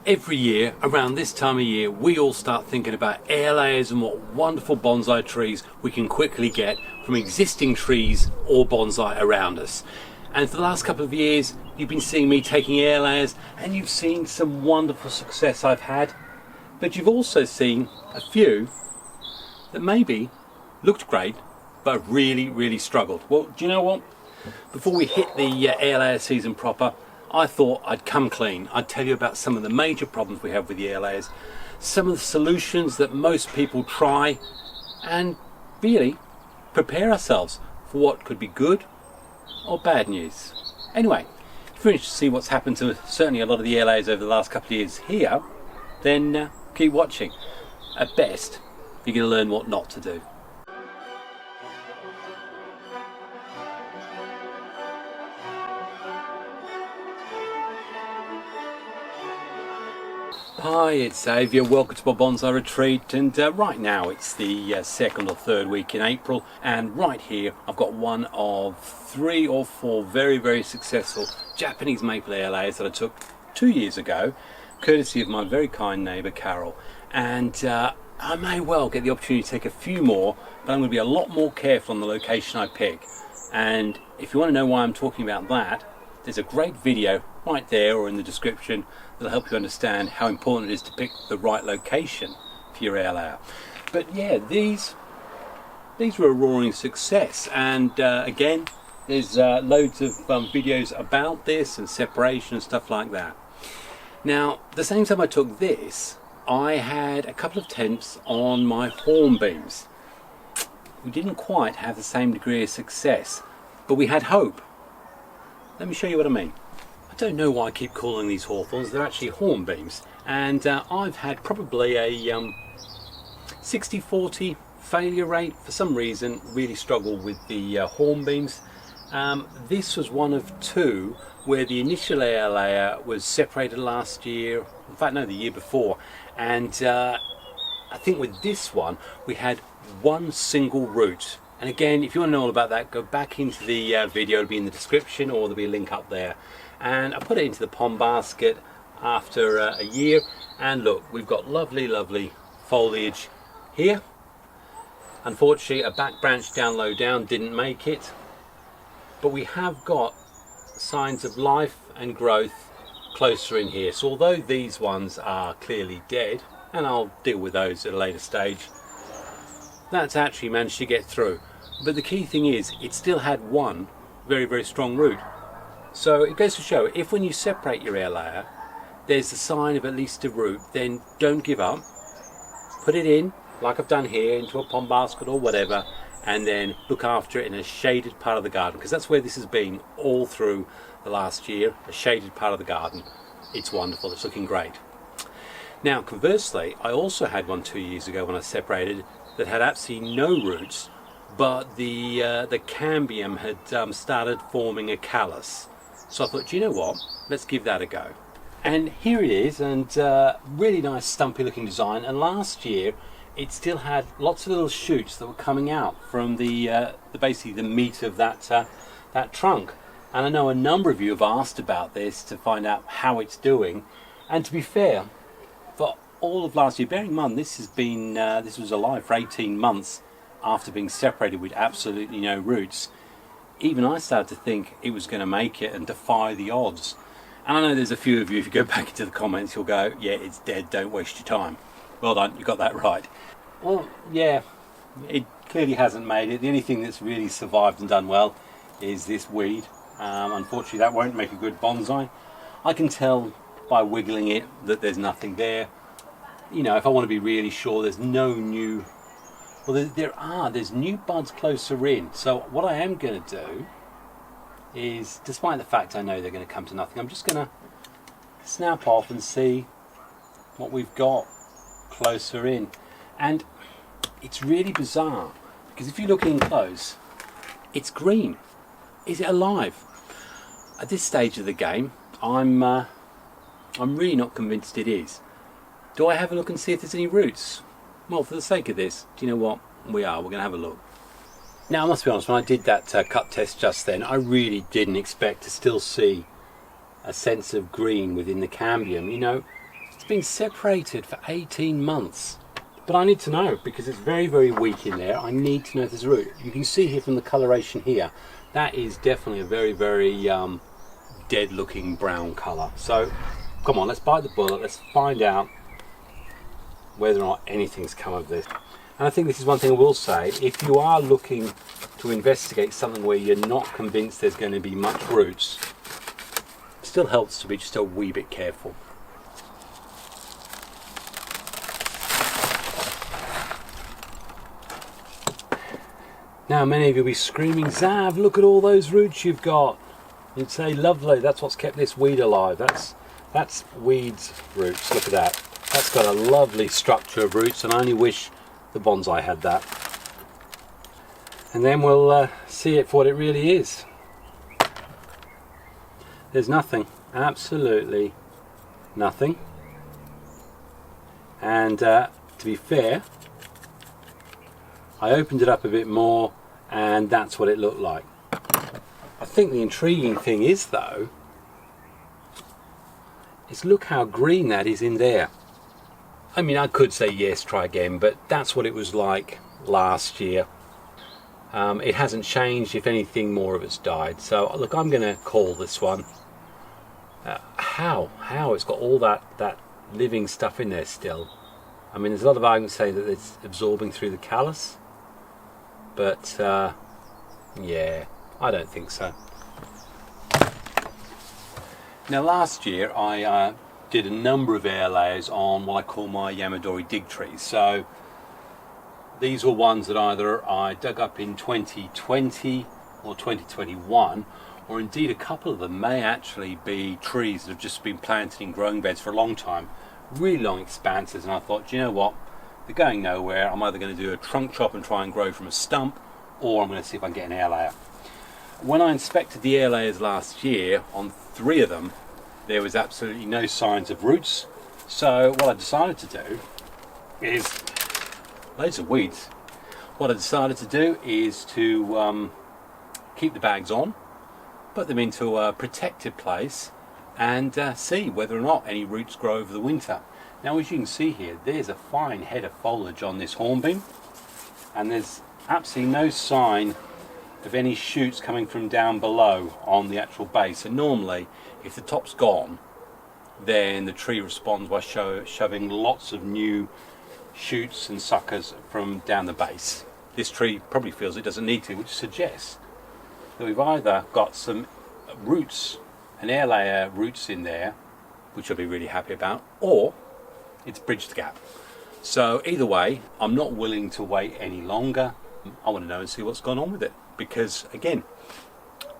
Every year, around this time of year, we all start thinking about air layers and what wonderful bonsai trees we can quickly get from existing trees or bonsai around us. And for the last couple of years, you've been seeing me taking air layers and you've seen some wonderful success I've had. But you've also seen a few that maybe looked great, but really struggled. Well, do you know what? Before we hit the air layer season proper, I thought I'd come clean. I'd tell you about some of the major problems we have with the air layers, some of the solutions that most people try, and really prepare ourselves for what could be good or bad news. Anyway, if you're interested to see what's happened to certainly a lot of the air layers over the last couple of years here, then keep watching. At best, you're going to learn what not to do. Hi, it's Xavier. Welcome to my bonsai retreat, and right now it's the second or third week in April, and right here I've got one of 3 or 4 very successful Japanese maple air layers that I took 2 years ago, courtesy of my very kind neighbour Carol. And I may well get the opportunity to take a few more, but I'm going to be a lot more careful on the location I pick. And if you want to know why I'm talking about that, there's a great video right there or in the description that'll help you understand how important it is to pick the right location for your air layer. But yeah, these were a roaring success, and again, there's loads of videos about this and separation and stuff like that. Now, the same time I took this, I had a couple of attempts on my hornbeams. We didn't quite have the same degree of success, but we had hope. Let me show you what I mean. I don't know why I keep calling these hawthorns. They're actually hornbeams, and I've had probably a 60-40 failure rate. For some reason, really struggle with the hornbeams. This was one of 2 where the initial air layer was separated last year, in fact no, the year before, and I think with this one we had one single root. And again, if you want to know all about that, go back into the video. It'll be in the description, or there'll be a link up there. And I put it into the pond basket after a year, and look, we've got lovely foliage here. Unfortunately, a back branch down low down didn't make it, but we have got signs of life and growth closer in here. So although these ones are clearly dead, and I'll deal with those at a later stage, that's actually managed to get through. But the key thing is, it still had one very strong root. So it goes to show, if when you separate your air layer there's a sign of at least a root, then don't give up. Put it in, like I've done here, into a pond basket or whatever, and then look after it in a shaded part of the garden, because that's where this has been all through the last year, a shaded part of the garden. It's wonderful, it's looking great. Now conversely, I also had one 2 years ago when I separated that had absolutely no roots, but the cambium had started forming a callus. So I thought, you know what, let's give that a go. And here it is, and really nice stumpy looking design. And last year it still had lots of little shoots that were coming out from the basically the meat of that trunk. And I know a number of you have asked about this to find out how it's doing. And to be fair, for all of last year, bearing in mind this was alive for 18 months after being separated with absolutely no roots, even I started to think it was going to make it and defy the odds. And I know there's a few of you, if you go back into the comments, you'll go, yeah, it's dead, don't waste your time. Well done, you got that right. Well, yeah, it clearly hasn't made it. The only thing that's really survived and done well is this weed. Unfortunately, that won't make a good bonsai. I can tell by wiggling it that there's nothing there. You know, if I want to be really sure, there's no new, well, there's new buds closer in. So what I am going to do is, despite the fact I know they're going to come to nothing, I'm just going to snap off and see what we've got closer in. And it's really bizarre, because if you look in close, it's green. Is it alive? At this stage of the game, I'm really not convinced it is. Do I have a look and see if there's any roots? Well, for the sake of this, do you know what? We're going to have a look. Now, I must be honest, when I did that cut test just then, I really didn't expect to still see a sense of green within the cambium. You know, been separated for 18 months. But I need to know, because it's very, very weak in there. I need to know if there's a root. You can see here from the coloration here, that is definitely a very, very dead looking brown colour. So come on, let's bite the bullet, let's find out whether or not anything's come of this. And I think this is one thing I will say, if you are looking to investigate something where you're not convinced there's going to be much roots, it still helps to be just a wee bit careful. Now many of you will be screaming, Zav, look at all those roots you've got. You'd say, lovely, that's what's kept this weed alive. That's weed's roots, look at that. That's got a lovely structure of roots, and I only wish the bonsai had that. And then we'll see it for what it really is. There's nothing, absolutely nothing. And to be fair, I opened it up a bit more and that's what it looked like. I think the intriguing thing is though, is look how green that is in there. I mean, I could say yes, try again, but that's what it was like last year. It hasn't changed. If anything, more of it's died. So look, I'm going to call this one. How it's got all that living stuff in there still. I mean, there's a lot of arguments saying that it's absorbing through the callus, but yeah, I don't think so. Now last year I did a number of air layers on what I call my Yamadori dig trees. So these were ones that either I dug up in 2020 or 2021, or indeed a couple of them may actually be trees that have just been planted in growing beds for a long time, really long expanses. And I thought, you know what, they're going nowhere. I'm either going to do a trunk chop and try and grow from a stump, or I'm going to see if I can get an air layer. When I inspected the air layers last year, on 3 of them there was absolutely no signs of roots. So what I decided to do is, loads of weeds. What I decided to do is to keep the bags on, put them into a protected place, and see whether or not any roots grow over the winter. Now as you can see here, there's a fine head of foliage on this hornbeam, and there's absolutely no sign of any shoots coming from down below on the actual base. And normally if the top's gone, then the tree responds by shoving lots of new shoots and suckers from down the base. This tree probably feels it doesn't need to, which suggests that we've either got some roots, an air layer roots in there, which I'll be really happy about, or it's bridged the gap. So either way, I'm not willing to wait any longer. I want to know and see what's gone on with it, because again,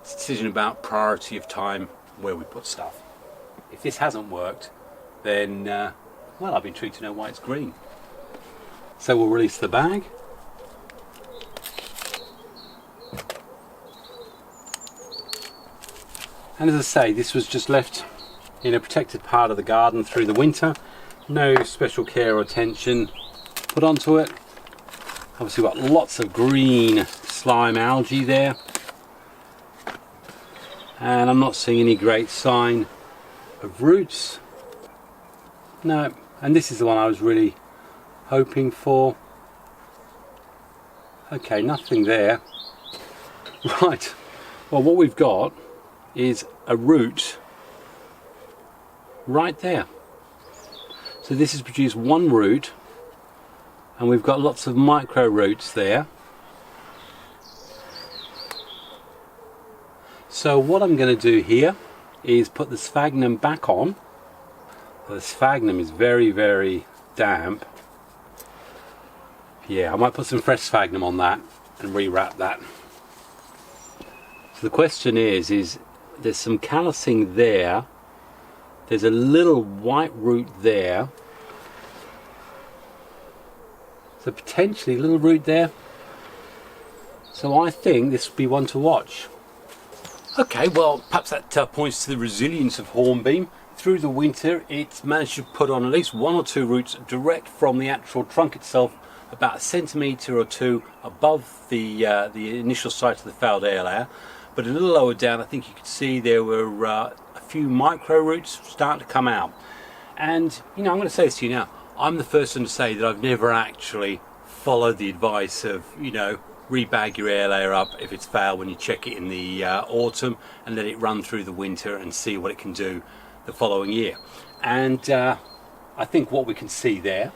it's a decision about priority of time where we put stuff. If this hasn't worked, then well, I'll be intrigued to know why it's green. So we'll release the bag. And as I say, this was just left in a protected part of the garden through the winter. No special care or attention put onto it. Obviously we've got lots of green slime algae there. And I'm not seeing any great sign of roots. No, and this is the one I was really hoping for. Okay, nothing there. Right, well what we've got is a root right there. So this has produced one root, and we've got lots of micro roots there. So what I'm going to do here is put the sphagnum back on. The sphagnum is very, very damp. Yeah, I might put some fresh sphagnum on that and rewrap that. So the question is there's some callousing there. There's a little white root there. So potentially a little root there. So I think this would be one to watch. Okay, well perhaps that points to the resilience of hornbeam. Through the winter it's managed to put on at least 1 or 2 roots direct from the actual trunk itself, about 1 centimetre or 2 above the initial site of the failed air layer. But a little lower down, I think you could see there were a few micro roots starting to come out. And you know, I'm going to say this to you now, I'm the first one to say that I've never actually followed the advice of, you know, rebag your air layer up if it's failed when you check it in the autumn, and let it run through the winter and see what it can do the following year. And I think what we can see there,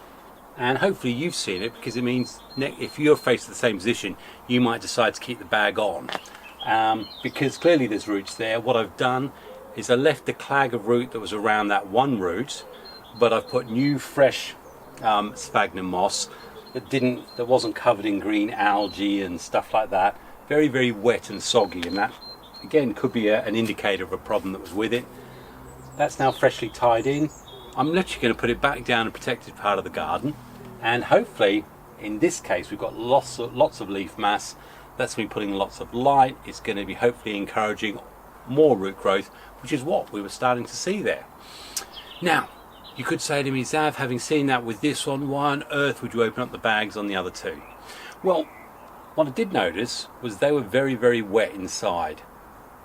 and hopefully you've seen it, because it means if you're faced with the same position, you might decide to keep the bag on, because clearly there's roots there. What I've done is I left the clag of root that was around that one root, but I've put new fresh sphagnum moss that wasn't covered in green algae and stuff like that. Very, very wet and soggy, and that again could be an indicator of a problem that was with it. That's now freshly tied in. I'm literally going to put it back down in a protected part of the garden, and hopefully in this case we've got lots of leaf mass. That's going to be putting lots of light. It's going to be hopefully encouraging more root growth, which is what we were starting to see there. Now, you could say to me, Zav, having seen that with this one, why on earth would you open up the bags on the other two? Well, what I did notice was they were very, very wet inside.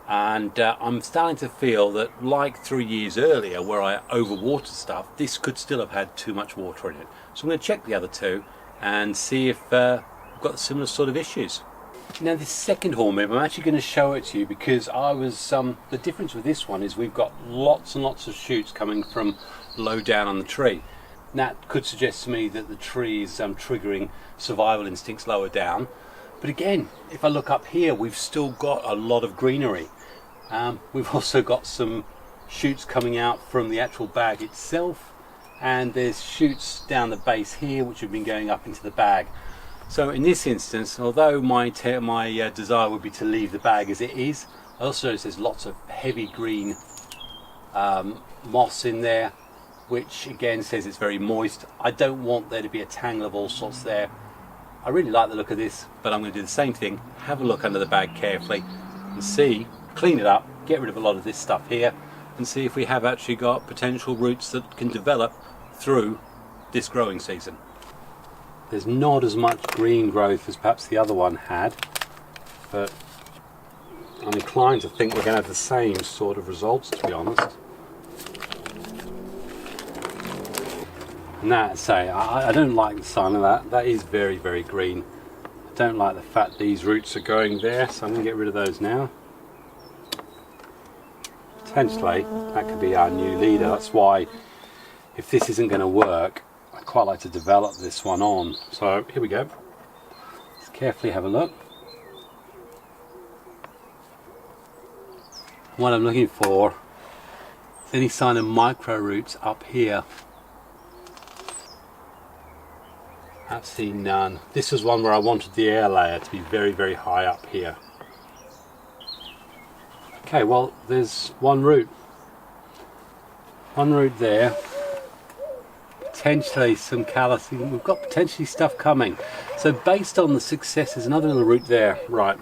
And I'm starting to feel that, like 3 years earlier where I overwatered stuff, this could still have had too much water in it. So I'm going to check the other two and see if we've got similar sort of issues. Now this second hornbeam, I'm actually going to show it to you, because the difference with this one is we've got lots and lots of shoots coming from low down on the tree. That could suggest to me that the tree is triggering survival instincts lower down. But again, if I look up here, we've still got a lot of greenery. We've also got some shoots coming out from the actual bag itself, and there's shoots down the base here which have been going up into the bag. So in this instance, although my desire would be to leave the bag as it is, I also notice there's lots of heavy green moss in there, which again says it's very moist. I don't want there to be a tangle of all sorts there. I really like the look of this, but I'm going to do the same thing, have a look under the bag carefully and see, clean it up, get rid of a lot of this stuff here, and see if we have actually got potential roots that can develop through this growing season. There's not as much green growth as perhaps the other one had, but I'm inclined to think we're going to have the same sort of results, to be honest. And that, say, I don't like the sign of that. That is very, very green. I don't like the fact these roots are going there, so I'm going to get rid of those now. Potentially, that could be our new leader. That's why, if this isn't going to work, I quite like to develop this one on. So here we go. Let's carefully have a look. What I'm looking for is any sign of micro roots up here. Absolutely none. This was one where I wanted the air layer to be very, very high up here. Okay, well, there's one root. One root there. Potentially some callousing. We've got potentially stuff coming. So based on the success, there's another little root there. Right.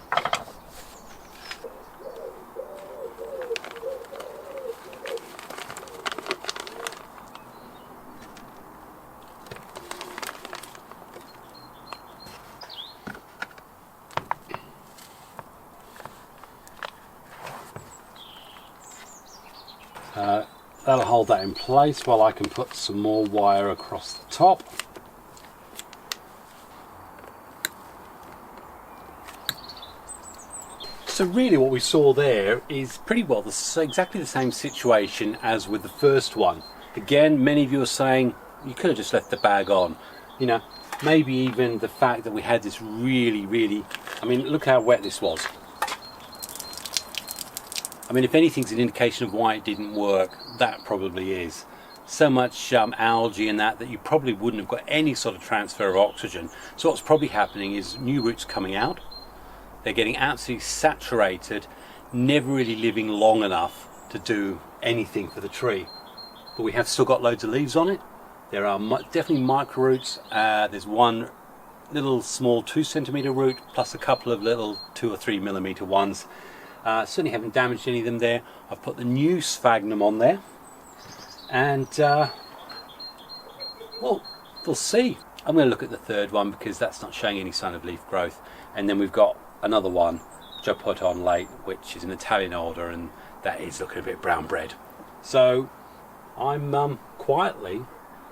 That'll hold that in place while I can put some more wire across the top. So really what we saw there is pretty well exactly the same situation as with the first one. Again, many of you are saying you could have just left the bag on. You know, maybe even the fact that we had this really, I mean, look how wet this was. I mean, if anything's an indication of why it didn't work, that probably is. So much algae in that you probably wouldn't have got any sort of transfer of oxygen. So what's probably happening is new roots coming out. They're getting absolutely saturated, never really living long enough to do anything for the tree. But we have still got loads of leaves on it. There are definitely micro roots. There's one little small 2 centimeter root plus a couple of little 2 or 3 millimeter ones. Certainly haven't damaged any of them there. I've put the new sphagnum on there, and well, we'll see. I'm going to look at the third one because that's not showing any sign of leaf growth, and then we've got another one which I put on late, which is an Italian order, and that is looking a bit brown bread. So I'm quietly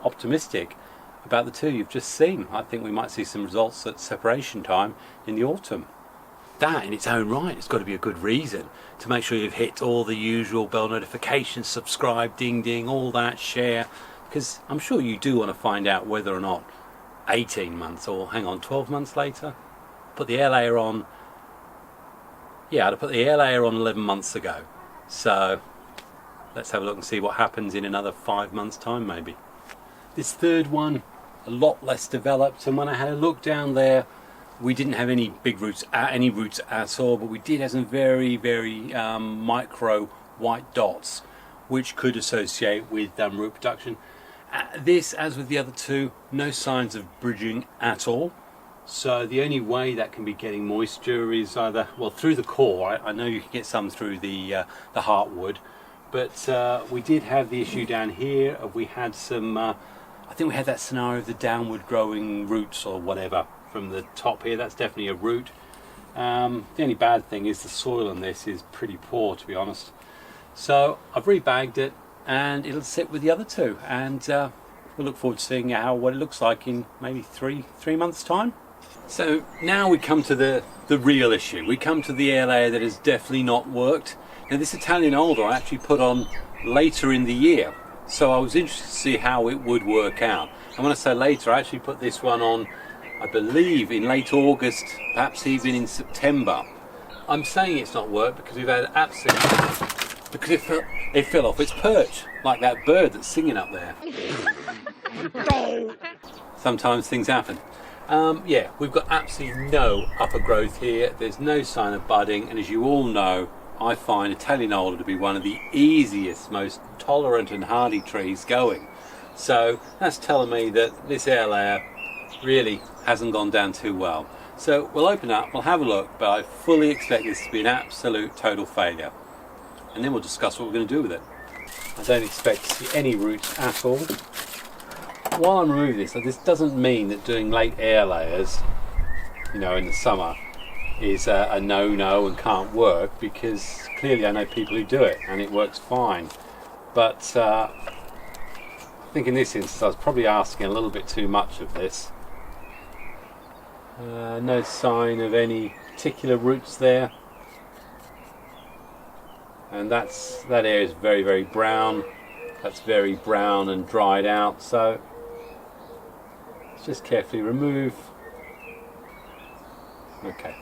optimistic about the two you've just seen. I think we might see some results at separation time in the autumn. That in its own right has got to be a good reason to make sure you've hit all the usual bell notifications, subscribe, ding ding, all that, share, because I'm sure you do want to find out whether or not 18 months or 12 months later. Put the Airlayer on, yeah, I put the Airlayer on 11 months ago. So let's have a look and see what happens in another 5 months time maybe. This third one, a lot less developed, and when I had a look down there, we didn't have any big roots, at all, but we did have some very micro white dots which could associate with root production. This, as with the other two, no signs of bridging at all. So the only way that can be getting moisture is either, well, through the core. I know you can get some through the heartwood, but we did have the issue down here of we had some, I think we had that scenario of the downward growing roots or whatever from the top here. That's definitely a root. The only bad thing is the soil on this is pretty poor, to be honest. So I've rebagged it and it'll sit with the other two, and we'll look forward to seeing what it looks like in maybe three months time. So now we come to the real issue. We come to the Airlayer that has definitely not worked. Now this Italian alder I actually put on later in the year, so I was interested to see how it would work out. And when I say later, I actually put this one on, I believe, in late August, perhaps even in September. I'm saying it's not worked because we've had absolutely, because it fell off its perch, like that bird that's singing up there. Sometimes things happen. Yeah, we've got absolutely no upper growth here. There's no sign of budding, and as you all know, I find Italian alder to be one of the easiest, most tolerant and hardy trees going. So that's telling me that this Airlayer really hasn't gone down too well. So we'll open up, we'll have a look, but I fully expect this to be an absolute total failure. And then we'll discuss what we're going to do with it. I don't expect to see any roots at all. While I'm removing this doesn't mean that doing late Airlayers, in the summer, is a no-no and can't work, because clearly I know people who do it and it works fine. But I think in this instance I was probably asking a little bit too much of this. No sign of any particular roots there, and that area is very brown. That's very brown and dried out, so let's just carefully remove. Okay,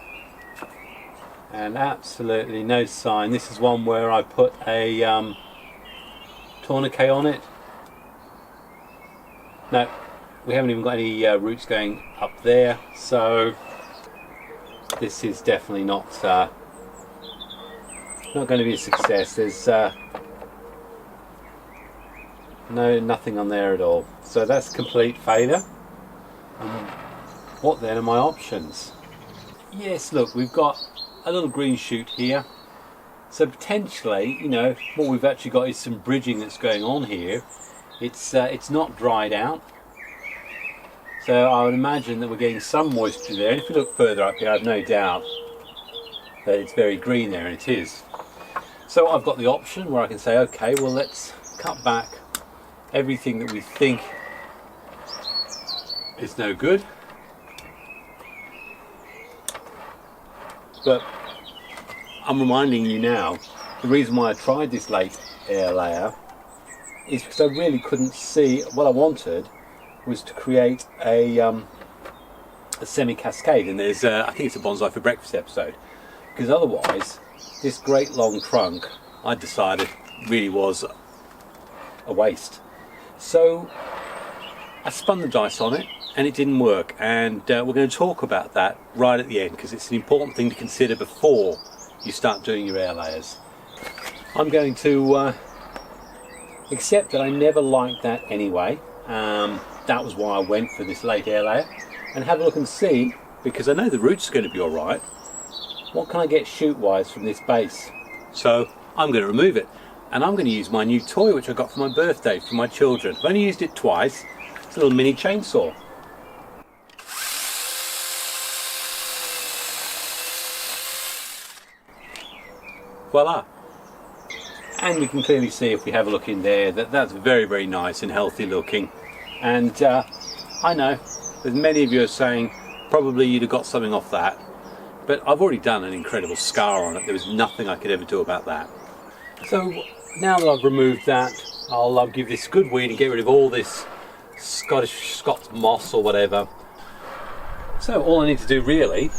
and absolutely no sign. This is one where I put a tourniquet on it. No, we haven't even got any roots going up there, so this is definitely not going to be a success. There's nothing on there at all, so that's complete failure. What then are my options? Yes, look, we've got a little green shoot here, so potentially, what we've actually got is some bridging that's going on here. It's not dried out, so I would imagine that we're getting some moisture there. And if you look further up here, I have no doubt that it's very green there, and it is. So I've got the option where I can say, okay, well, let's cut back everything that we think is no good. But I'm reminding you now, the reason why I tried this late Airlayer is because I really couldn't see. What I wanted was to create a semi-cascade, and there's I think it's a Bonsai for Breakfast episode, because otherwise this great long trunk, I decided, really was a waste. So I spun the dice on it and it didn't work, and we're going to talk about that right at the end, because it's an important thing to consider before you start doing your Airlayers. I'm going to accept that I never liked that anyway. That was why I went for this late Airlayer, and have a look and see, because I know the roots are going to be alright, what can I get shoot wise from this base. So I'm going to remove it, and I'm going to use my new toy which I got for my birthday for my children. I've only used it twice. It's a little mini chainsaw. Voila! and we can clearly see if we have a look in there that that's very, very nice and healthy looking. And I know there's many of you are saying probably you'd have got something off that, but I've already done an incredible scar on it. There was nothing I could ever do about that. So now that I've removed that, I'll give this a good weed and get rid of all this Scots moss or whatever. So all I need to do really,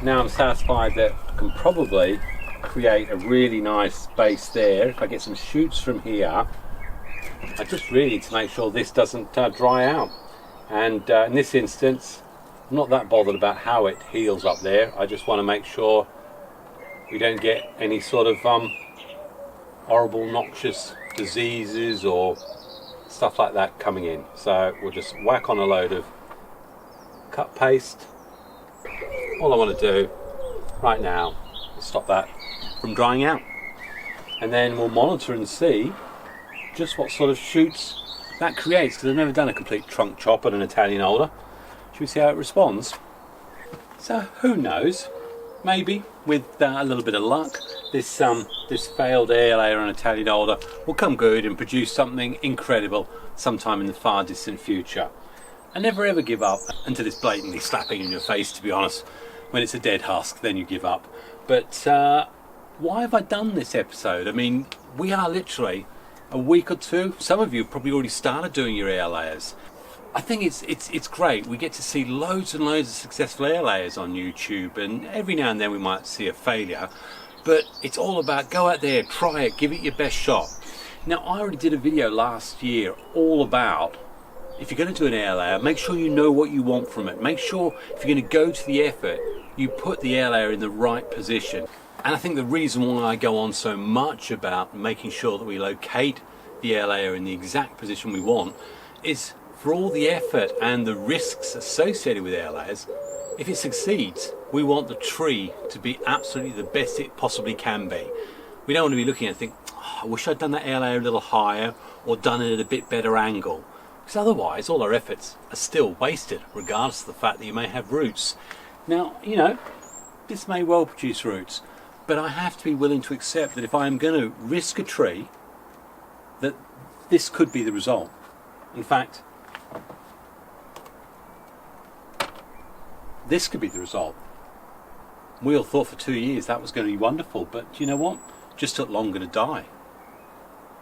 now I'm satisfied that I can probably create a really nice base there. If I get some shoots from here, I just really need to make sure this doesn't dry out. And in this instance, I'm not that bothered about how it heals up there. I just want to make sure we don't get any sort of horrible noxious diseases or stuff like that coming in. So we'll just whack on a load of cut paste. All I want to do right now is stop that from drying out, and then we'll monitor and see just what sort of shoots that creates, because I've never done a complete trunk chop on an Italian alder. Should we see how it responds? So who knows, maybe with a little bit of luck this failed airlayer on Italian alder will come good and produce something incredible sometime in the far distant future. I never ever give up until it's blatantly slapping in your face, to be honest. When it's a dead husk, then you give up. But why have I done this episode? I mean, we are literally a week or two. Some of you have probably already started doing your airlayers. I think it's great. We get to see loads and loads of successful airlayers on YouTube, and every now and then we might see a failure. But it's all about go out there, try it, give it your best shot. Now, I already did a video last year all about, if you're going to do an airlayer, make sure you know what you want from it. Make sure if you're going to go to the effort, you put the airlayer in the right position. And I think the reason why I go on so much about making sure that we locate the airlayer in the exact position we want is for all the effort and the risks associated with airlayers. If it succeeds, we want the tree to be absolutely the best it possibly can be. We don't want to be looking at and think, oh, I wish I'd done that airlayer a little higher or done it at a bit better angle. Because otherwise all our efforts are still wasted, regardless of the fact that you may have roots. Now, you know, this may well produce roots, but I have to be willing to accept that if I am going to risk a tree, that this could be the result. In fact, this could be the result. We all thought for 2 years that was going to be wonderful, but you know what? Just took longer to die.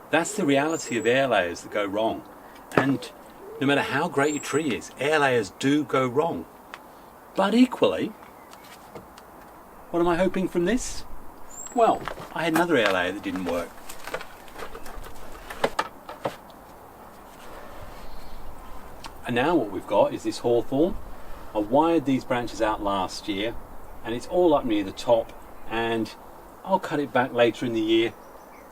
That's the reality of airlayers that go wrong. And no matter how great your tree is, airlayers do go wrong. But equally, what am I hoping from this? Well, I had another airlayer that didn't work. And now what we've got is this hawthorn. I wired these branches out last year, and it's all up near the top, and I'll cut it back later in the year.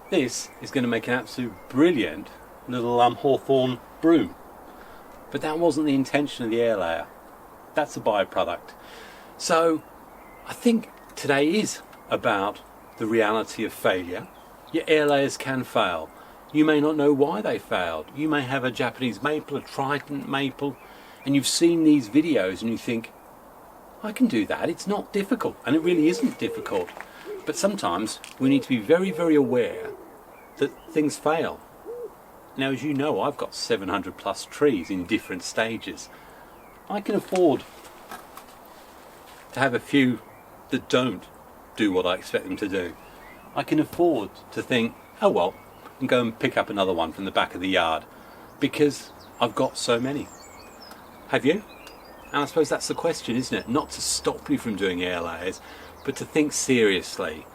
This is going to make an absolute brilliant little hawthorn broom. But that wasn't the intention of the airlayer. That's a byproduct. So I think today is about the reality of failure. Your airlayers can fail. You may not know why they failed. You may have a Japanese maple, a trident maple, and you've seen these videos and you think, I can do that, it's not difficult. And it really isn't difficult. But sometimes we need to be very, very aware that things fail. Now, as you know, I've got 700 plus trees in different stages. I can afford to have a few that don't do what I expect them to do. I can afford to think, oh well, and go and pick up another one from the back of the yard, because I've got so many. Have you? And I suppose that's the question, isn't it? Not to stop you from doing airlayers, but to think seriously.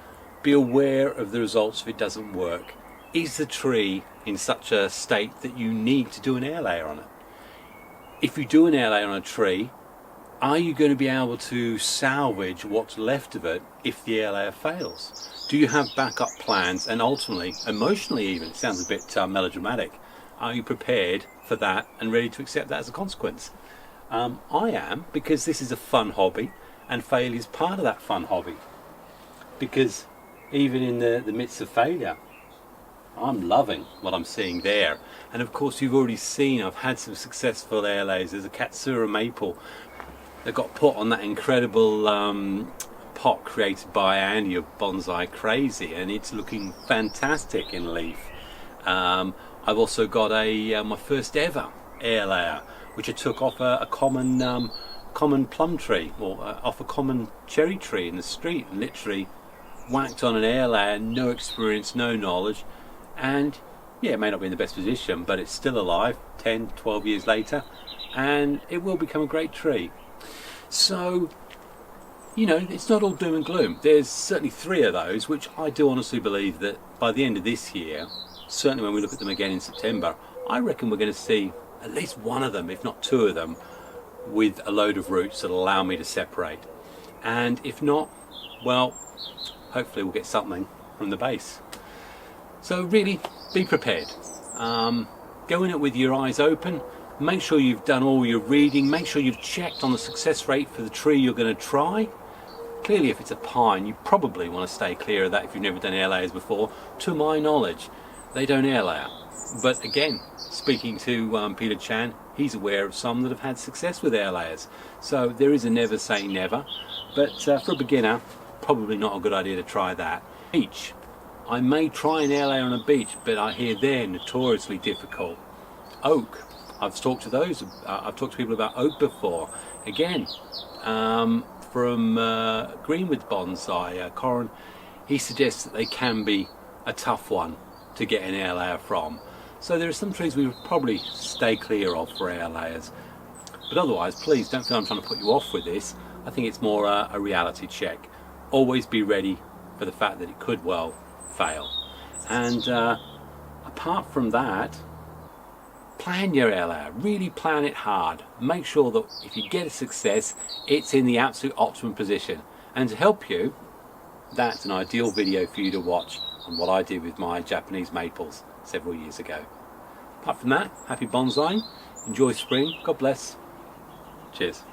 Be aware of the results if it doesn't work. Is the tree in such a state that you need to do an airlayer on it? If you do an airlayer on a tree, are you going to be able to salvage what's left of it if the airlayer fails? Do you have backup plans, and ultimately, emotionally even, it sounds a bit melodramatic, are you prepared for that and ready to accept that as a consequence? I am, because this is a fun hobby, and failure is part of that fun hobby. Because even in the midst of failure, I'm loving what I'm seeing there. And of course you've already seen I've had some successful airlayers. There's a Katsura maple that got put on that incredible pot created by Andy of Bonsai Crazy, and it's looking fantastic in leaf. I've also got my first ever airlayer, which I took off a common plum tree, or off a common cherry tree in the street, and literally whacked on an airlayer, no experience, no knowledge, and yeah, it may not be in the best position, but it's still alive 10, 12 years later, and it will become a great tree. So, you know, it's not all doom and gloom. There's certainly 3 of those, which I do honestly believe that by the end of this year, certainly when we look at them again in September, I reckon we're going to see at least one of them, if not 2 of them, with a load of roots that allow me to separate. And if not, well, hopefully we'll get something from the base. So really, be prepared. Go in it with your eyes open. Make sure you've done all your reading. Make sure you've checked on the success rate for the tree you're going to try. Clearly, if it's a pine, you probably want to stay clear of that if you've never done airlayers before. To my knowledge, they don't airlayer. But again, speaking to Peter Chan, he's aware of some that have had success with airlayers. So there is a never say never. But for a beginner, probably not a good idea to try that. Beech. I may try an airlayer on a beech, but I hear they're notoriously difficult. Oak. I've talked to I've talked to people about oak before. Again, from Greenwood Bonsai, Corin, he suggests that they can be a tough one to get an airlayer from. So there are some trees we would probably stay clear of for airlayers. But otherwise, please don't feel I'm trying to put you off with this. I think it's more a reality check. Always be ready for the fact that it could well fail. And apart from that, plan your airlayer. Really plan it hard. Make sure that if you get a success, it's in the absolute optimum position. And to help you, that's an ideal video for you to watch on what I did with my Japanese maples several years ago. Apart from that, happy bonsaiing, enjoy spring, God bless, cheers.